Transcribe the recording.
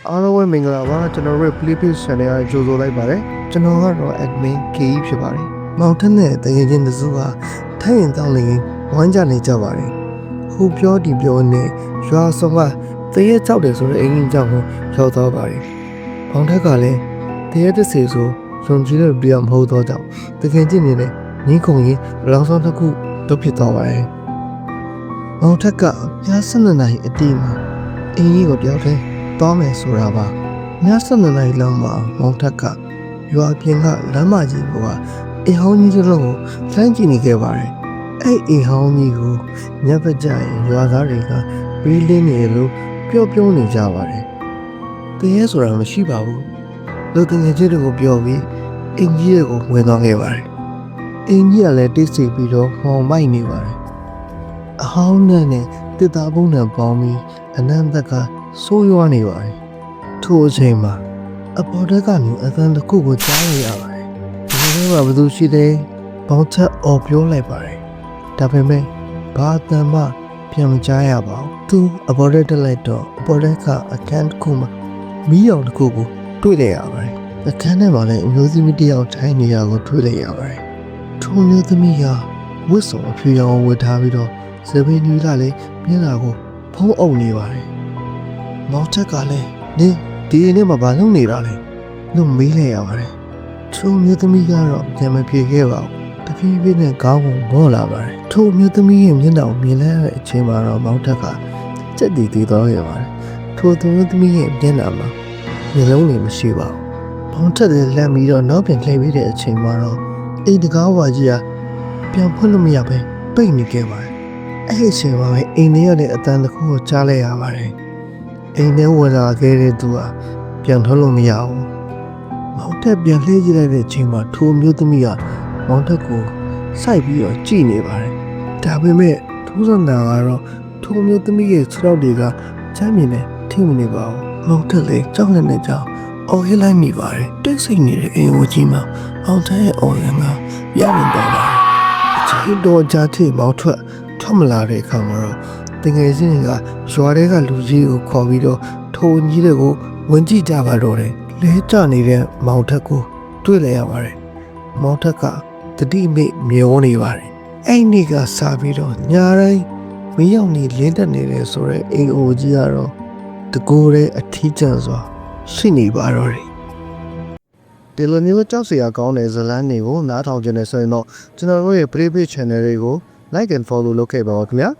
အားလုံးပဲမင်္ဂလာပါကျွန်တော်တို့ Playpage Channel ရဲ့ကြိုဆိုလိုက်ပါတယ်ကျွန်တော်ကတော့ Admin KE ဖြစ်ပါတယ်မောင်ထက်နဲ့တကယ်ချင်းတစုကထိုင်ရင်တောင်းနေဝမ်းကြနေကြပါတယ်ဟိုပြောဒီပြောနေရွာဆောင်ကတရေကြောက်တယ်ဆိုတဲ့အင်ကြီးကြောင့်ကိုရောက်သွားပါတယ်မောင်ထက်ကလည်းတရေတစ်စီဆိုယုံကြည်တဲ့ပြမဟုတ်တော့ကြောင့်တကယ်ချင်းနေနဲ့ငင်းခုန်ရင်လောင်ဆောင်တစ်ခုတော့ဖြစ်သွားပါတယ်မောင်ထက်ကပြား12နိုင်အတီးမှာအင်ကြီးကိုတယောက်တည်းတောင်းမယ်ဆိုတာပါည7နာရီလောက်မှာမောင်ထက်ကရွာပြင်ကလမ်းမကြီးကအိမ်ဟောင်းကြီးတစ်လုံးကိုလှမ်းကြည့်နေခဲ့ပါတယ်အဲ့အိမ်ဟောင်းကြီးကိုညဘက်ကျရင်ရွာသားတွေကဘီးလင်းနေလို့ပျော့ပြုံးနေကြပါတယ်တရေဆိုတာမရှိပါဘူးလူတငယ်ချင်းတွေကိုပြောပြီးအင်ကြီးကိုဝင်သွားခဲ့ပါတယ်အင်ကြီးကလည်းတိတ်ဆိတ်ပြီးတော့မောင်မိုက်နေပါတယ်အဟောင်းနဲ့တစ်သားပုံးနဲ့ပေါင်းပြီးအနန္တကဆိုးရွားနေပါတယ်ထို့အချိန်မှာအပေါ်တက်ကနေအသံတစ်ခုကိုကြားရပါတယ်ဒီလိုမှဘယ်သူရှိသေးဘောင်းချက်အော်ပြောလိုက်ပါတယ်ဒါပေမဲ့ဘာအတန်မှပြန်မကြားရပါဘူးသူအပေါ်တက်လိုက်တော့အပေါ်တက်ကအကန့်တစ်ခုမှာမီးရောင်တစ်ခုကိုတွေ့လိုက်ရပါတယ်အခန်းထဲမှာလည်းအမျိုးသမီးတစ်ယောက်ထိုင်နေရကိုတွေ့လိုက်ရပါတယ်ထိုမျိုးသမီးကဝတ်စုံအဖြူရောင်ဝတ်ထားပြီးတော့စပင်းကြီးကလည်းမျက်နှာကိုဖုံးအုပ်နေပါတယ်မောင်ချက်ကလည်းနင်းဒီနေ့မှဘာလုပ်နေတာလဲလို့မေးလိုက်ရပါတယ်ထိုမျိုးသမီးကတော့ပြန်မဖြေခဲ့ပါဘူးတဖြည်းဖြည်းနဲ့ခေါင်းကိုမော့လာပါတယ်ထိုမျိုးသမီးရဲ့မျက်နှာကိုမြင်လိုက်တဲ့အချိန်မှာတော့မောင်ထက်ကစက်တီးသေးသွားခဲ့ပါတယ်ထိုမျိုးသမီးရဲ့မျက်နှာမှာမျက်လုံးတွေမရှိပါဘူးမောင်ထက်လည်းလန့်ပြီးတော့နောက်ပြန်လှည့်ပြီးတဲ့အချိန်မှာတော့အိမ်တကားဝါကြီးကပြန်ဖွင့်လို့မရပဲပိတ်နေခဲ့ပါတယ်အဲ့ဒီအချိန်မှာပဲအိမ်ထဲရတဲ့အတန်တစ်ခုကိုကြားလိုက်ရပါတယ်အိမ်ထဲဝင်လာခဲ့တဲ့သူကပြန်ထွက်လို့မရဘူးမောင်ထက်ပြန်လှည့်ကြည့်လိုက်တဲ့အချိန်မှာထိုမျိုးသမီးကမောင်ထက်ကိုစိုက်ပြီးတော့ကြည့်နေပါတယ်ဒါပေမဲ့ထူးဆန်းတာကတော့ထိုမျိုးသမီးရဲ့ခြေထောက်တွေကချမ်းမြင်နဲ့ထိမနေပါဘူးမောင်ထက်လည်းကြောက်နေတဲ့ကြောင်အော်ဟစ်လိုက်မိပါတယ်တိတ်ဆိတ်နေတဲ့အိမ်ဝကြီးမှာမောင်ထက်ရဲ့အော်လန်ကပြတ်နေတော့ပါတယ်အချိန်တော်ကြာထိမောင်ထွက်မလာတဲ့အခါမှာတော့တငယ်ချင်းတွေကရွာထဲကလူကြီးကိုခေါ်ပြီးတော့ထိုးကြီးတွေကိုဝင်ကြည့်ကြပါတော့တယ်လဲကျနေတဲ့မောင်ထက်ကိုတွေ့လိုက်ရပါတယ်မောင်ထက်ကတတိမိတ်မျောနေပါတယ်အဲ့နေ့ကစားပြီးတော့ညာတိုင်းမင်းရောက်နေလင်းတက်နေတယ်ဆိုတော့အိမ်အိုကြီးကတော့တကိုယ်ရဲ့အထီးကျန်စွာရှိနေပါတော့တယ်ဒီလိုမျိုးကြောက်စရာကောင်းတဲ့ဇလန်းတွေကိုနားထောင်ကြနေဆိုရင်တော့ကျွန်တော်တို့ရဲ့ Playpage Channel တွေကို Like and Follow လုပ်ခဲ့ပါဦးခင်ဗျာ